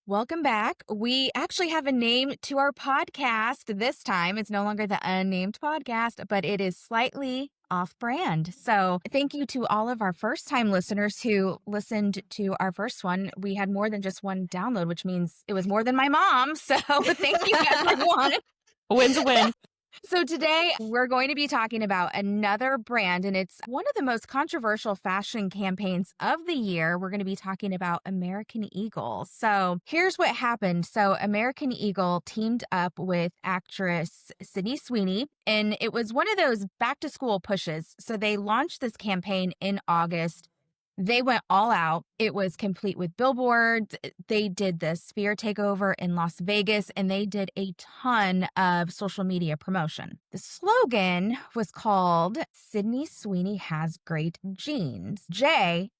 Welcome back. We actually have a name to our podcast this time. It's no longer the Unnamed Podcast, but it is slightly off brand. So thank you to all of our first time listeners who listened to our first one. We had more than just one download, which means it was more than my mom. So thank you, everyone. A win's a win. So today we're going to be talking about another brand, and it's one of the most controversial fashion campaigns of the year. We're going to be talking about American Eagle. So here's what happened. So American Eagle teamed up with actress Sydney Sweeney, and it was one of those back to school pushes. So they launched this campaign in August. They went all out. It was complete with billboards. They did the Sphere takeover in Las Vegas, and they did a ton of social media promotion. The slogan was called Sydney Sweeney Has Great Jeans, JEANS.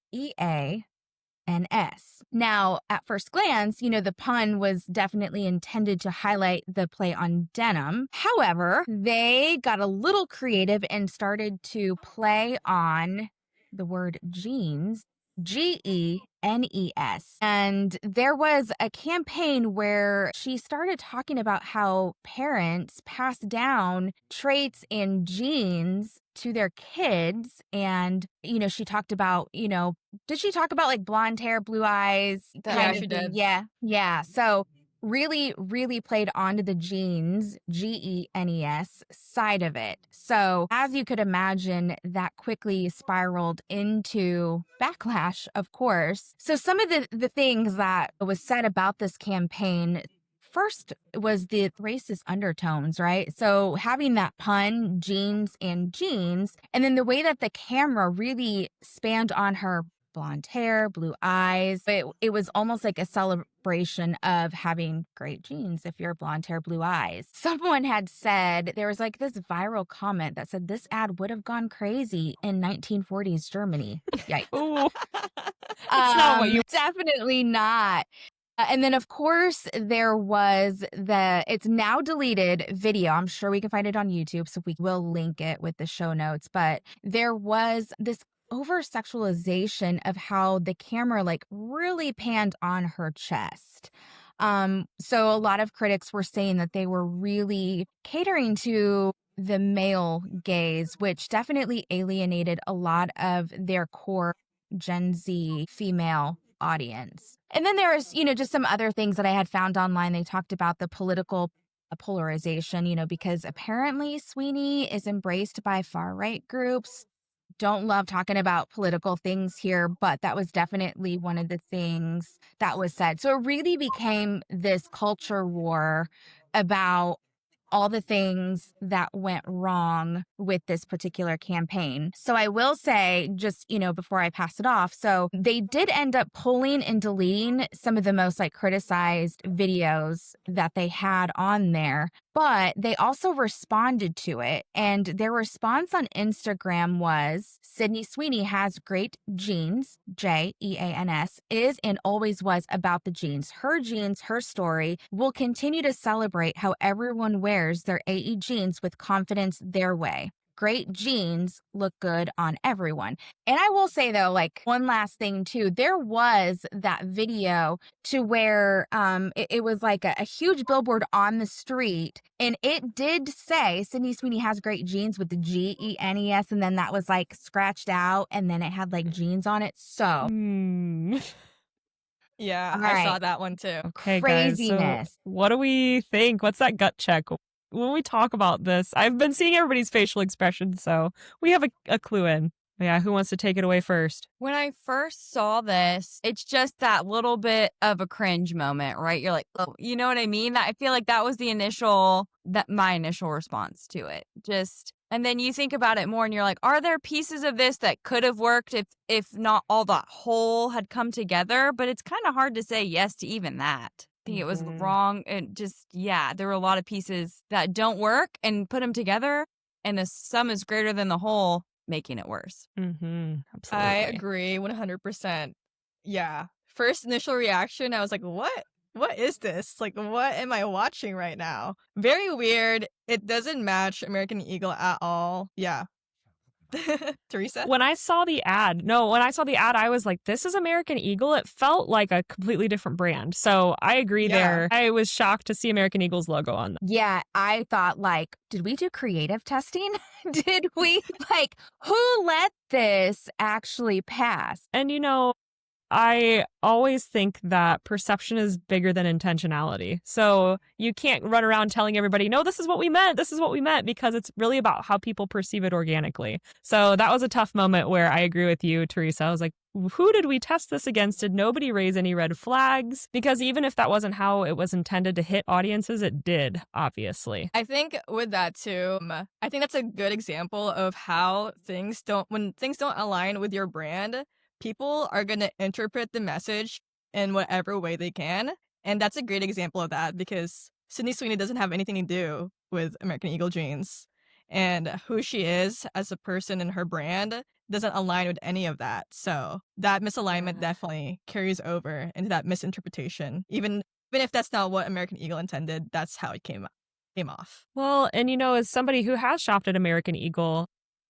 Now, at first glance, the pun was definitely intended to highlight the play on denim. However, they got a little creative and started to play on the word jeans, GENES. And there was a campaign where she started talking about how parents pass down traits and genes to their kids. And, she talked about, did she talk about like blonde hair, blue eyes? Yeah, she did. Yeah. So really, really played onto the genes, GENES side of it. So as you could imagine, that quickly spiraled into backlash, of course. So some of the things that was said about this campaign, first was the racist undertones, right? So having that pun, jeans and jeans, and then the way that the camera really spanned on her blonde hair, blue eyes. It was almost like a celebration of having great genes if you're blonde hair, blue eyes. Someone had said, there was like this viral comment that said this ad would have gone crazy in 1940s Germany. Yikes. Ooh. It's not what you... Definitely not. And then, of course, there was it's now deleted video. I'm sure we can find it on YouTube, so we will link it with the show notes. But there was this over-sexualization of how the camera really panned on her chest. So a lot of critics were saying that they were really catering to the male gaze, which definitely alienated a lot of their core Gen Z female audience. And then there was, just some other things that I had found online. They talked about the political polarization, because apparently Sweeney is embraced by far-right groups. Don't love talking about political things here, but that was definitely one of the things that was said. So it really became this culture war about all the things that went wrong with this particular campaign. So I will say, just, before I pass it off, so they did end up pulling and deleting some of the most criticized videos that they had on there, but they also responded to it. And their response on Instagram was, Sydney Sweeney has great jeans, JEANS, is and always was about the jeans. Her jeans, her story. Will continue to celebrate how everyone wears their AE jeans with confidence their way. Great jeans look good on everyone. And I will say, though, one last thing, too, there was that video to where it was like a huge billboard on the street. And it did say Sydney Sweeney has great jeans with the GENES. And then that was scratched out. And then it had jeans on it. So. Yeah, All I right. saw that one too. Okay, Craziness. guys. So what do we think? What's that gut check? When we talk about this, I've been seeing everybody's facial expressions, so we have a clue in. Yeah, who wants to take it away first? When I first saw this, it's just that little bit of a cringe moment, right? You're like, oh, you know what I mean? I feel like that was my initial response to it. And then you think about it more and you're like, are there pieces of this that could have worked if not all the whole had come together? But it's kind of hard to say yes to even that. I think it was wrong. And there were a lot of pieces that don't work, and put them together and the sum is greater than the whole, making it worse. Absolutely. I agree 100%. Yeah. First initial reaction, I was like, what? What is this? What am I watching right now? Very weird. It doesn't match American Eagle at all. Yeah. Teresa? When I saw the ad, I was like, this is American Eagle. It felt like a completely different brand. So I agree Yeah. there. I was shocked to see American Eagle's logo on them. Yeah, I thought like, did we do creative testing? Did we like, who let this actually pass? And I always think that perception is bigger than intentionality. So you can't run around telling everybody, no, this is what we meant. This is what we meant, because it's really about how people perceive it organically. So that was a tough moment where I agree with you, Teresa. I was like, who did we test this against? Did nobody raise any red flags? Because even if that wasn't how it was intended to hit audiences, it did, obviously. I think with that too, I think that's a good example of how when things don't align with your brand, people are going to interpret the message in whatever way they can. And that's a great example of that, because Sydney Sweeney doesn't have anything to do with American Eagle jeans. And who she is as a person and her brand doesn't align with any of that. So that misalignment definitely carries over into that misinterpretation. Even if that's not what American Eagle intended, that's how it came off. Well, and as somebody who has shopped at American Eagle,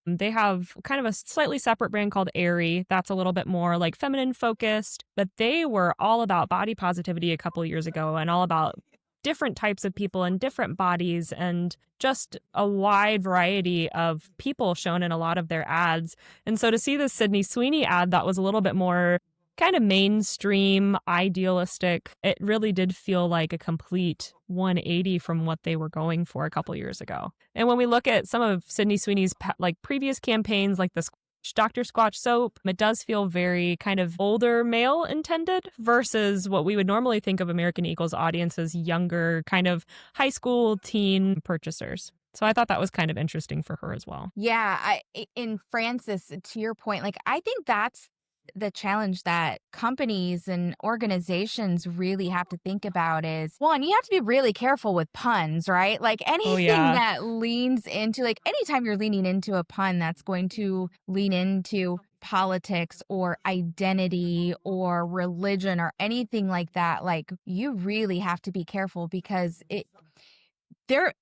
they have kind of a slightly separate brand called Aerie. That's a little bit more like feminine focused, but they were all about body positivity a couple years ago and all about different types of people and different bodies and just a wide variety of people shown in a lot of their ads. And so to see the Sydney Sweeney ad that was a little bit more kind of mainstream, idealistic, it really did feel like a complete 180 from what they were going for a couple years ago. And when we look at some of Sydney Sweeney's previous campaigns, like the Dr. Squatch soap, it does feel very kind of older male intended versus what we would normally think of American Eagle's audience as younger, kind of high school teen purchasers. So I thought that was kind of interesting for her as well. Yeah, in Francis, to your point, like I think that's the challenge that companies and organizations really have to think about is, one, you have to be really careful with puns, right? Like anything that leans into, like anytime you're leaning into a pun that's going to lean into politics or identity or religion or anything like that, like you really have to be careful, because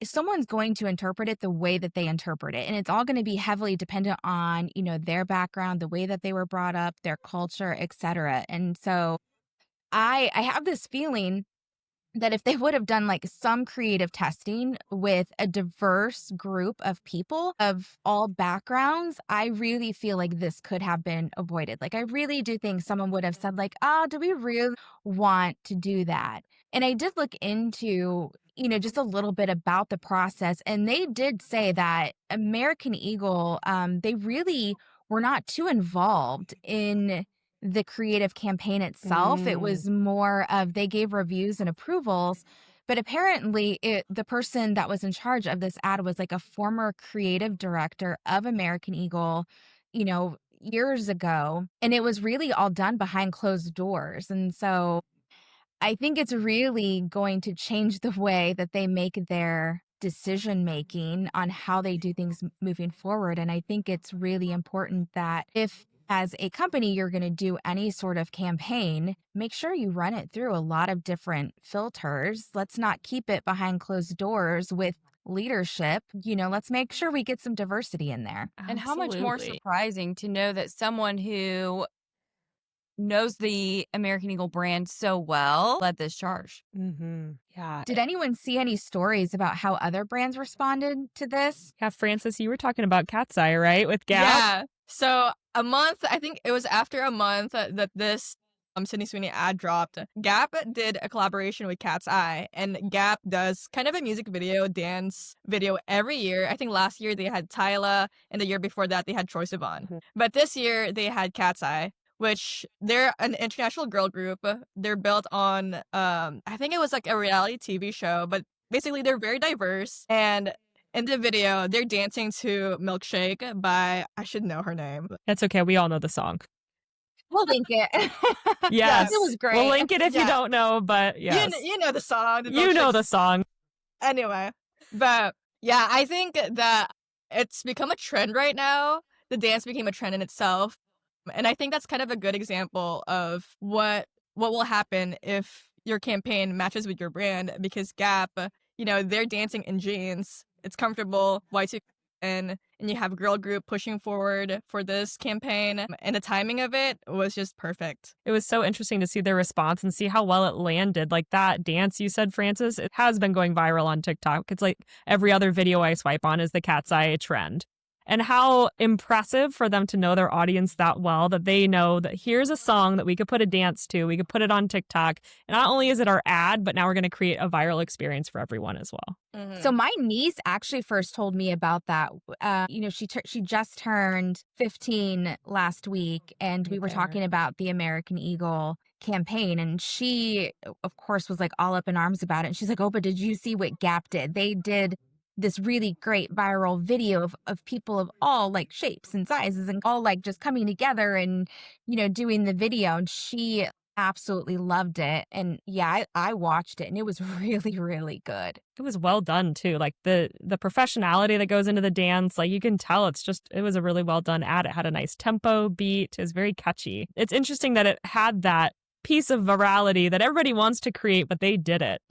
someone's going to interpret it the way that they interpret it. And it's all going to be heavily dependent on, their background, the way that they were brought up, their culture, etc. And so I have this feeling that if they would have done like some creative testing with a diverse group of people of all backgrounds, I really feel like this could have been avoided. Like I really do think someone would have said like, do we really want to do that? And I did look into, just a little bit about the process. And they did say that American Eagle, they really were not too involved in the creative campaign itself. It was more of, they gave reviews and approvals, but apparently the person that was in charge of this ad was like a former creative director of American Eagle, years ago. And it was really all done behind closed doors. And so I think it's really going to change the way that they make their decision making on how they do things moving forward. And I think it's really important that if, as a company, you're going to do any sort of campaign, make sure you run it through a lot of different filters. Let's not keep it behind closed doors with leadership. Let's make sure we get some diversity in there. And how much more Absolutely. surprising to know that someone who knows the American Eagle brand so well led this charge. Yeah. Did anyone see any stories about how other brands responded to this? Yeah, Francis, you were talking about Katseye, right? With Gap? Yeah. So I think it was after a month that this Sydney Sweeney ad dropped, Gap did a collaboration with Katseye, and Gap does kind of a music video, dance video every year. I think last year they had Tyla, and the year before that they had Troye Sivan. But this year they had Katseye, which they're an international girl group. They're built on, I think it was like a reality TV show, but basically they're very diverse. And in the video, they're dancing to Milkshake by, I should know her name. That's okay. We all know the song. We'll link it. Yes. It was great. We'll link it if you don't know, but yes. You know the song. You know the song. Anyway, but yeah, I think that it's become a trend right now. The dance became a trend in itself. And I think that's kind of a good example of what will happen if your campaign matches with your brand, because Gap, they're dancing in jeans. It's comfortable, Y2, and you have a girl group pushing forward for this campaign, and the timing of it was just perfect. It was so interesting to see their response and see how well it landed. Like that dance you said, Francis, it has been going viral on TikTok. It's like every other video I swipe on is the Katseye trend. And how impressive for them to know their audience that well, that they know that here's a song that we could put a dance to, we could put it on TikTok. And not only is it our ad, but now we're going to create a viral experience for everyone as well. So my niece actually first told me about that. She just turned 15 last week, and we were talking about the American Eagle campaign, and she, of course, was like all up in arms about it. And she's like, "Oh, but did you see what Gap did? They did this really great viral video of people of all like shapes and sizes and all like just coming together and, doing the video." And she absolutely loved it. And yeah, I watched it, and it was really, really good. It was well done too. Like the professionality that goes into the dance, like you can tell it was a really well done ad. It had a nice tempo beat. It was very catchy. It's interesting that it had that piece of virality that everybody wants to create, but they did it.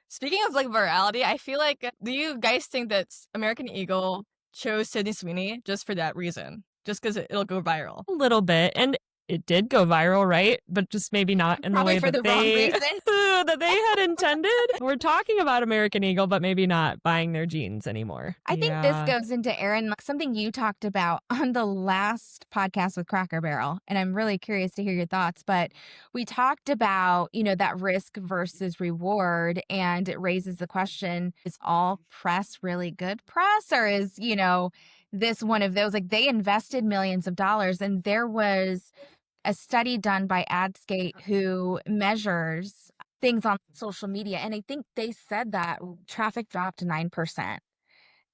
Speaking of like virality, I feel like, do you guys think that American Eagle chose Sydney Sweeney just for that reason? Just because it'll go viral? A little bit. And it did go viral, right? But just maybe not in Probably the way for the wrong reason. that they had intended. We're talking about American Eagle, but maybe not buying their jeans anymore. I think this goes into, Erin, something you talked about on the last podcast with Cracker Barrel, and I'm really curious to hear your thoughts, but we talked about, that risk versus reward, and it raises the question, is all press really good press, or is, this one of those? Like, they invested millions of dollars, and there was a study done by AdScape who measures things on social media. And I think they said that traffic dropped 9%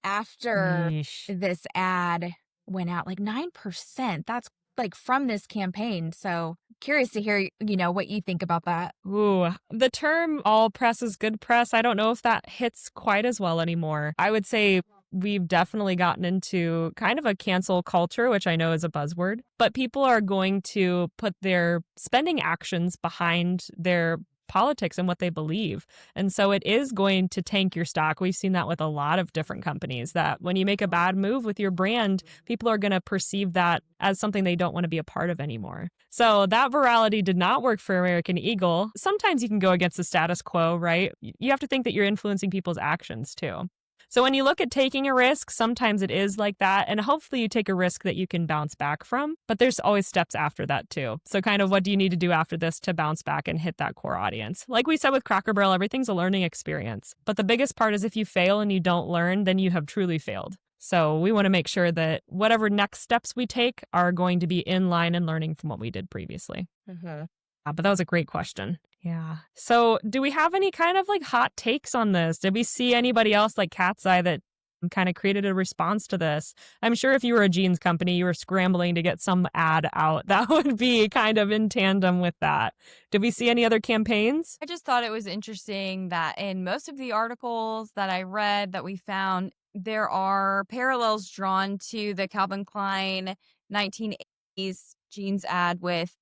after this ad went out. Like 9%. That's like from this campaign. So curious to hear, what you think about that. Ooh, the term all press is good press, I don't know if that hits quite as well anymore. I would say we've definitely gotten into kind of a cancel culture, which I know is a buzzword, but people are going to put their spending actions behind their politics and what they believe. And so it is going to tank your stock. We've seen that with a lot of different companies, that when you make a bad move with your brand, people are going to perceive that as something they don't want to be a part of anymore. So that virality did not work for American Eagle. Sometimes you can go against the status quo, right? You have to think that you're influencing people's actions too. So when you look at taking a risk, sometimes it is like that. And hopefully you take a risk that you can bounce back from. But there's always steps after that too. So kind of what do you need to do after this to bounce back and hit that core audience? Like we said with Cracker Barrel, everything's a learning experience. But the biggest part is if you fail and you don't learn, then you have truly failed. So we want to make sure that whatever next steps we take are going to be in line and learning from what we did previously. But that was a great question. Yeah. So do we have any kind of like hot takes on this? Did we see anybody else like Katseye that kind of created a response to this? I'm sure if you were a jeans company, you were scrambling to get some ad out that would be kind of in tandem with that. Did we see any other campaigns? I just thought it was interesting that in most of the articles that I read that we found, there are parallels drawn to the Calvin Klein 1980s jeans ad with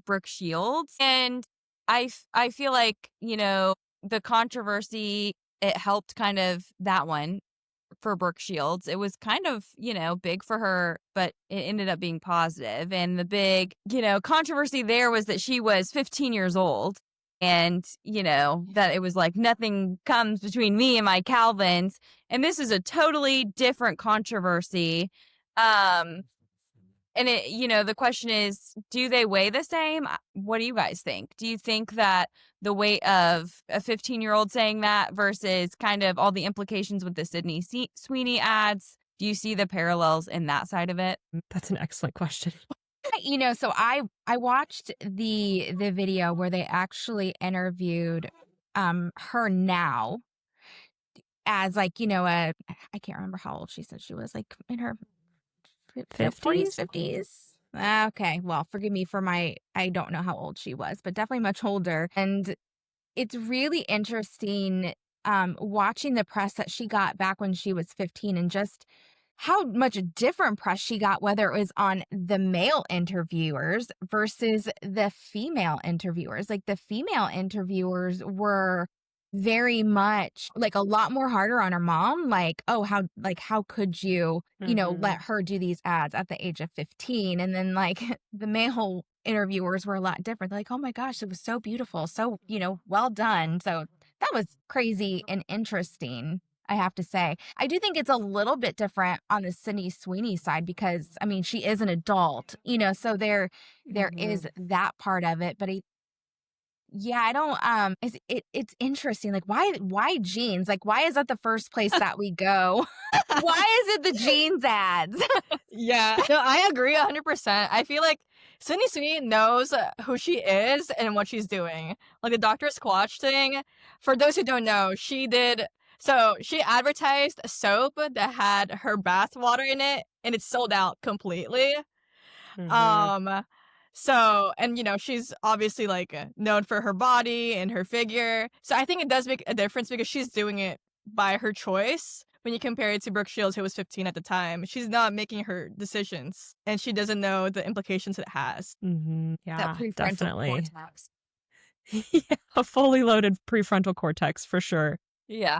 Brooke Shields. And I feel like, the controversy, it helped kind of that one for Brooke Shields. It was kind of, big for her, but it ended up being positive. And the big, controversy there was that she was 15 years old and, that it was like nothing comes between me and my Calvins. And this is a totally different controversy. And it, the question is, do they weigh the same? What do you guys think? Do you think that the weight of a 15-year-old saying that versus kind of all the implications with the Sydney Sweeney ads, do you see the parallels in that side of it? That's an excellent question. So I watched the video where they actually interviewed her now as like, I can't remember how old she said she was, like in her 40s, 50s. Okay, well, forgive me for I don't know how old she was, but definitely much older. And it's really interesting watching the press that she got back when she was 15 and just how much different press she got, whether it was on the male interviewers versus the female interviewers. Like the female interviewers were very much like a lot more harder on her mom. Like, oh, how could you, let her do these ads at the age of 15? And then like the male interviewers were a lot different. They're like, oh my gosh, it was so beautiful. So, well done. So that was crazy and interesting, I have to say. I do think it's a little bit different on the Sydney Sweeney side because, I mean, she is an adult, so there is that part of it. But yeah, I don't it's interesting. Like why jeans? Like why is that the first place that we go? Why is it the jeans ads? Yeah, no, I agree 100%. I feel like Sydney Sweeney knows who she is and what she's doing. Like the Dr. Squatch thing, for those who don't know, she advertised a soap that had her bath water in it and it sold out completely. Um so, and she's obviously like known for her body and her figure. So I think it does make a difference because she's doing it by her choice. When you compare it to Brooke Shields, who was 15 at the time, she's not making her decisions and she doesn't know the implications it has. Yeah, That prefrontal definitely. cortex. Yeah, a fully loaded prefrontal cortex for sure. Yeah.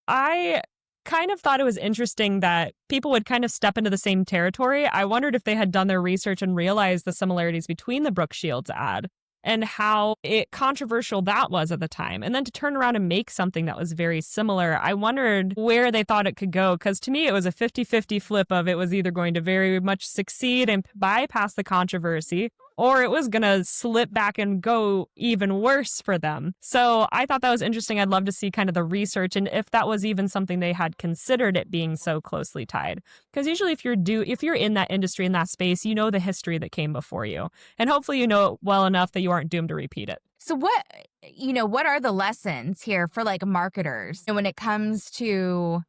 I kind of thought it was interesting that people would kind of step into the same territory. I wondered if they had done their research and realized the similarities between the Brooke Shields ad and how controversial that was at the time. And then to turn around and make something that was very similar, I wondered where they thought it could go. Because to me, it was a 50-50 flip of it was either going to very much succeed and bypass the controversy, or it was going to slip back and go even worse for them. So I thought that was interesting. I'd love to see kind of the research and if that was even something they had considered it being so closely tied. Because usually if you're in that industry, in that space, you know the history that came before you. And hopefully you know it well enough that you aren't doomed to repeat it. So what are the lessons here for like marketers when it comes to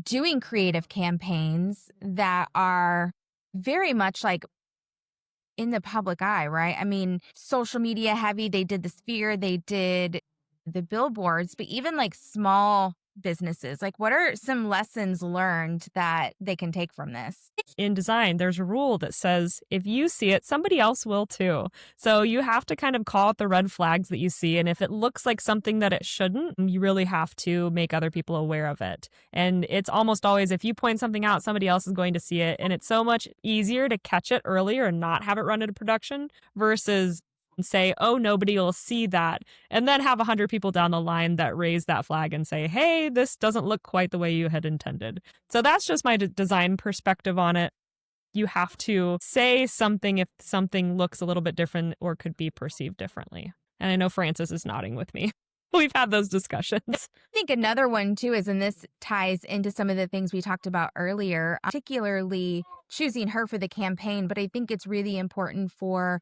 doing creative campaigns that are very much like in the public eye, right? I mean, social media heavy, they did the Sphere, they did the billboards, but even like small businesses, like what are some lessons learned that they can take from this? In design, there's a rule that says if you see it, somebody else will too. So you have to kind of call out the red flags that you see. And if it looks like something that it shouldn't, you really have to make other people aware of it. And it's almost always if you point something out, somebody else is going to see it. And it's so much easier to catch it earlier and not have it run into production versus say, oh, nobody will see that, and then have 100 people down the line that raise that flag and say, hey, this doesn't look quite the way you had intended. So that's just my design perspective on it. You have to say something if something looks a little bit different or could be perceived differently. And I know Frances is nodding with me. We've had those discussions. I think another one too is, and this ties into some of the things we talked about earlier, particularly choosing her for the campaign, but I think it's really important for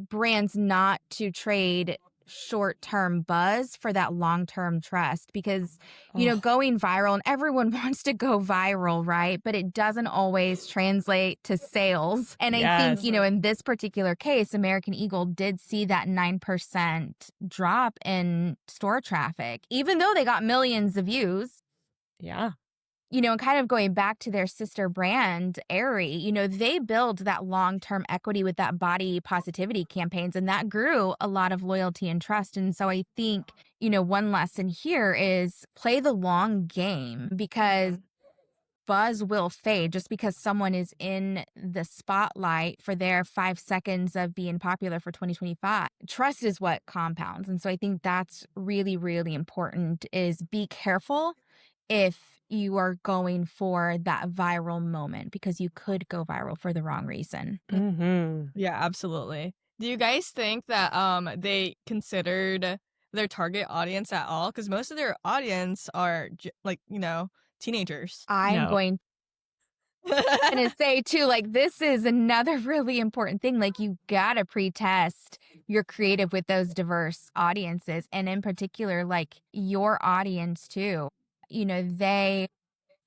brands not to trade short-term buzz for that long-term trust because, going viral, and everyone wants to go viral, right? But it doesn't always translate to sales. And I think, in this particular case, American Eagle did see that 9% drop in store traffic, even though they got millions of views. Yeah. And kind of going back to their sister brand, Aerie, they build that long-term equity with that body positivity campaigns, and that grew a lot of loyalty and trust. And so I think, one lesson here is play the long game because buzz will fade just because someone is in the spotlight for their 5 seconds of being popular for 2025. Trust is what compounds. And so I think that's really, really important is be careful if you are going for that viral moment because you could go viral for the wrong reason. Yeah, absolutely. Do you guys think that they considered their target audience at all? Because most of their audience are teenagers. I'm going to say too, like, this is another really important thing. Like, you gotta pre-test your creative with those diverse audiences, and in particular, like your audience too. They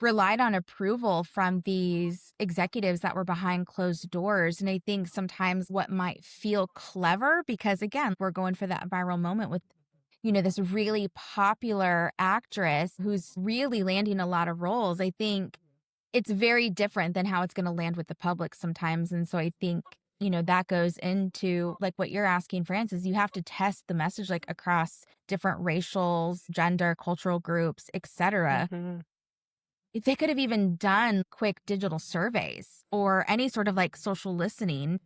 relied on approval from these executives that were behind closed doors. And I think sometimes what might feel clever, because again, we're going for that viral moment with, this really popular actress who's really landing a lot of roles. I think it's very different than how it's going to land with the public sometimes. And so I think that goes into like what you're asking, Francis. You have to test the message like across different racials, gender, cultural groups, etc. Mhm. They could have even done quick digital surveys or any sort of like social listening,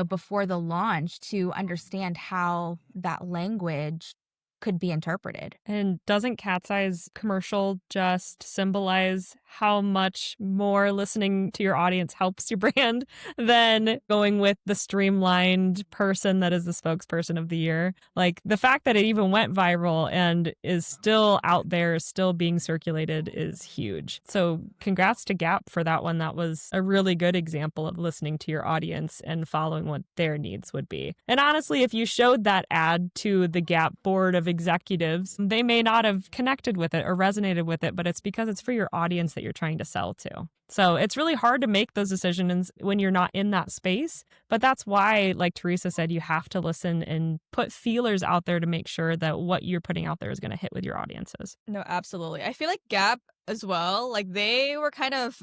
before the launch to understand how that language could be interpreted. And doesn't Catseye's commercial just symbolize how much more listening to your audience helps your brand than going with the streamlined person that is the spokesperson of the year? Like the fact that it even went viral and is still out there, still being circulated is huge. So congrats to Gap for that one. That was a really good example of listening to your audience and following what their needs would be. And honestly, if you showed that ad to the Gap board of executives, they may not have connected with it or resonated with it, but it's because it's for your audience that you're trying to sell to. So it's really hard to make those decisions when you're not in that space. But that's why, like Teresa said, you have to listen and put feelers out there to make sure that what you're putting out there is going to hit with your audiences. No, absolutely. I feel like Gap as well, like they were kind of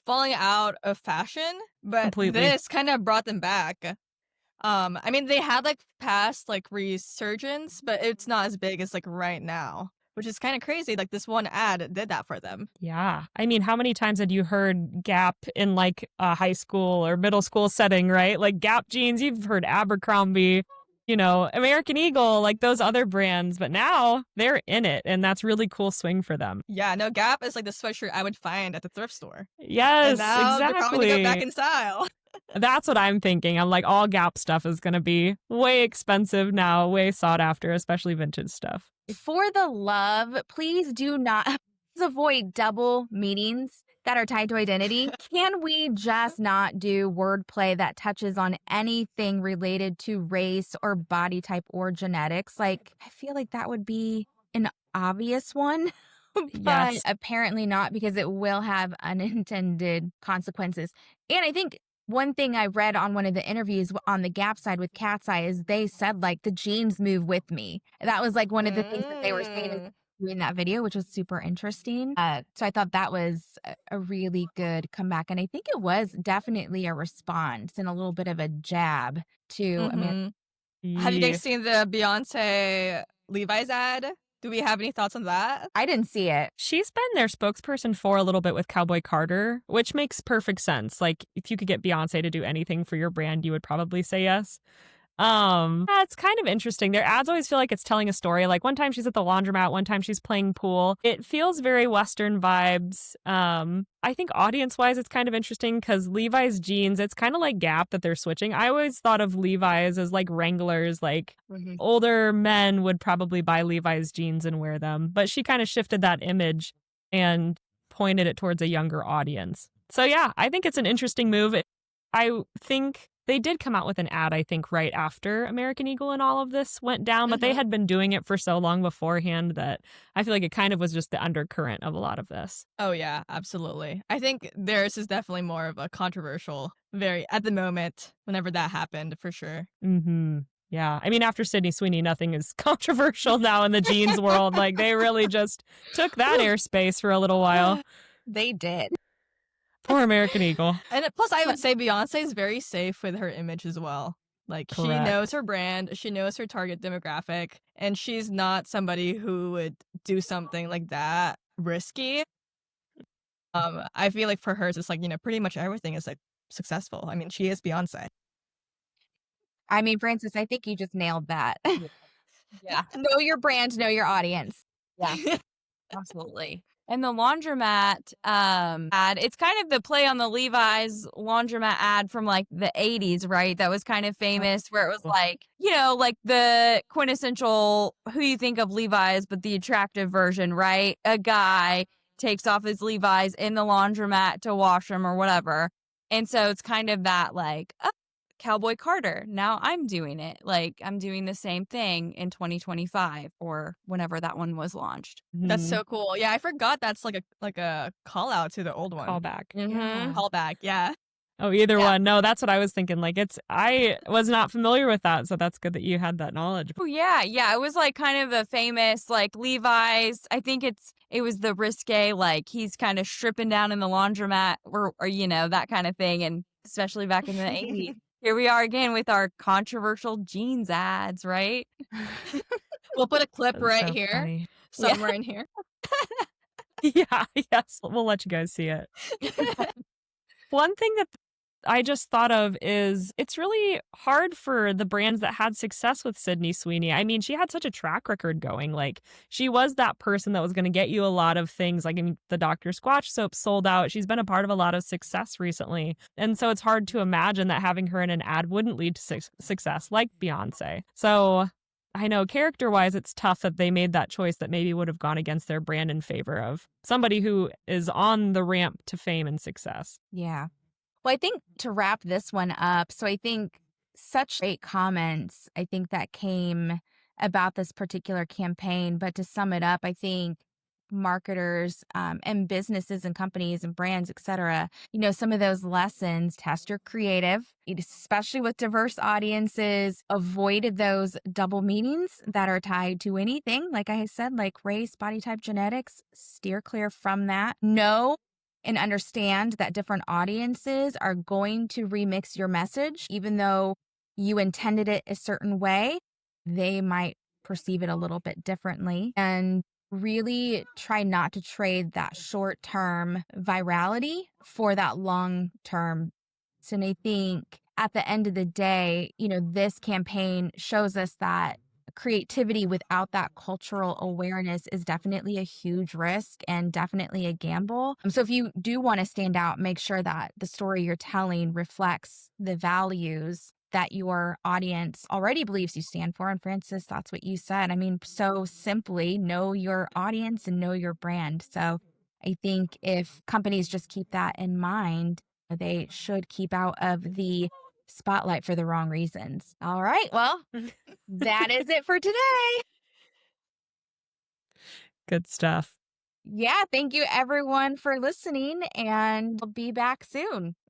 falling out of fashion, but Completely. this kind of brought them back. I mean, they had like past like resurgence, but it's not as big as like right now, which is kind of crazy. Like this one ad did that for them. Yeah. I mean, how many times had you heard Gap in like a high school or middle school setting, right? Like Gap jeans, you've heard Abercrombie, American Eagle, like those other brands, but now they're in it. And that's really cool swing for them. Yeah, no, Gap is like the sweatshirt I would find at the thrift store. Yes, And now they're probably gonna go back exactly. in style. That's what I'm thinking. I'm like, all Gap stuff is going to be way expensive now, way sought after, especially vintage stuff. For the love, please do not please avoid double meanings that are tied to identity. Can we just not do wordplay that touches on anything related to race or body type or genetics? Like, I feel like that would be an obvious one, but Yes. apparently not, because it will have unintended consequences. And I think one thing I read on one of the interviews on the Gap side with Katseye is they said like the jeans move with me. That was like one of the things that they were saying in that video, which was super interesting. So I thought that was a really good comeback. And I think it was definitely a response and a little bit of a jab to America. Have you Yeah. guys seen the Beyonce Levi's ad? Do we have any thoughts on that? I didn't see it. She's been their spokesperson for a little bit with Cowboy Carter, which makes perfect sense. Like, if you could get Beyonce to do anything for your brand, you would probably say yes. It's kind of interesting. Their ads always feel like it's telling a story. Like one time she's at the laundromat, one time she's playing pool. It feels very Western vibes. I think audience-wise, it's kind of interesting because Levi's jeans, it's kind of like Gap that they're switching. I always thought of Levi's as like Wranglers, like older men would probably buy Levi's jeans and wear them. But she kind of shifted that image and pointed it towards a younger audience. So yeah, I think it's an interesting move. I think they did come out with an ad, I think, right after American Eagle and all of this went down, but they had been doing it for so long beforehand that I feel like it kind of was just the undercurrent of a lot of this. Oh, yeah, absolutely. I think theirs is definitely more of a controversial, at the moment, whenever that happened, for sure. Mm-hmm. Yeah. I mean, after Sydney Sweeney, nothing is controversial now in the jeans world. Like, they really just took that airspace for a little while. They did. Poor American Eagle. And plus, I would say Beyonce is very safe with her image as well. Like, she Correct. knows her brand, she knows her target demographic, and she's not somebody who would do something like that risky. I feel like for hers, it's like, pretty much everything is like successful. I mean, she is Beyonce. I mean, Francis, I think you just nailed that. Yeah. Know your brand, know your audience. Yeah. Absolutely. And the laundromat ad, it's kind of the play on the Levi's laundromat ad from like the 80s, right? That was kind of famous, where it was like, like the quintessential who you think of Levi's, but the attractive version, right? A guy takes off his Levi's in the laundromat to wash them or whatever. And so it's kind of that like, Cowboy Carter. Now I'm doing it. Like I'm doing the same thing in 2025 or whenever that one was launched. That's so cool. Yeah, I forgot that's like a call out to the old one. Callback. Callback, yeah. Oh, either one. No, that's what I was thinking. Like I was not familiar with that, so that's good that you had that knowledge. Oh yeah. It was like kind of the famous like Levi's. I think it was the risque, like he's kind of stripping down in the laundromat or that kind of thing, and especially back in the 80s. Here we are again with our controversial jeans ads, right? We'll put a clip That's right so here, funny. somewhere in here. Yeah, yes, we'll let you guys see it. One thing that I just thought of is it's really hard for the brands that had success with Sydney Sweeney. I mean, she had such a track record going. Like, she was that person that was going to get you a lot of things. Like, I mean, the Dr. Squatch soap sold out. She's been a part of a lot of success recently. And so it's hard to imagine that having her in an ad wouldn't lead to success like Beyonce. So I know character-wise, it's tough that they made that choice that maybe would have gone against their brand in favor of somebody who is on the ramp to fame and success. Yeah. Well, I think to wrap this one up, so I think such great comments, I think that came about this particular campaign. But to sum it up, I think marketers and businesses and companies and brands, et cetera, some of those lessons, test your creative, especially with diverse audiences, avoid those double meanings that are tied to anything. Like I said, like race, body type, genetics, steer clear from that. Know and understand that different audiences are going to remix your message, even though you intended it a certain way, they might perceive it a little bit differently. And really try not to trade that short-term virality for that long-term. And I think at the end of the day, this campaign shows us that creativity without that cultural awareness is definitely a huge risk and definitely a gamble. So if you do want to stand out, make sure that the story you're telling reflects the values that your audience already believes you stand for. And Francis, that's what you said. I mean, so simply know your audience and know your brand. So I think if companies just keep that in mind, they should keep out of the spotlight for the wrong reasons. All right. Well, that is it for today. Good stuff. Yeah. Thank you, everyone, for listening, and we'll be back soon.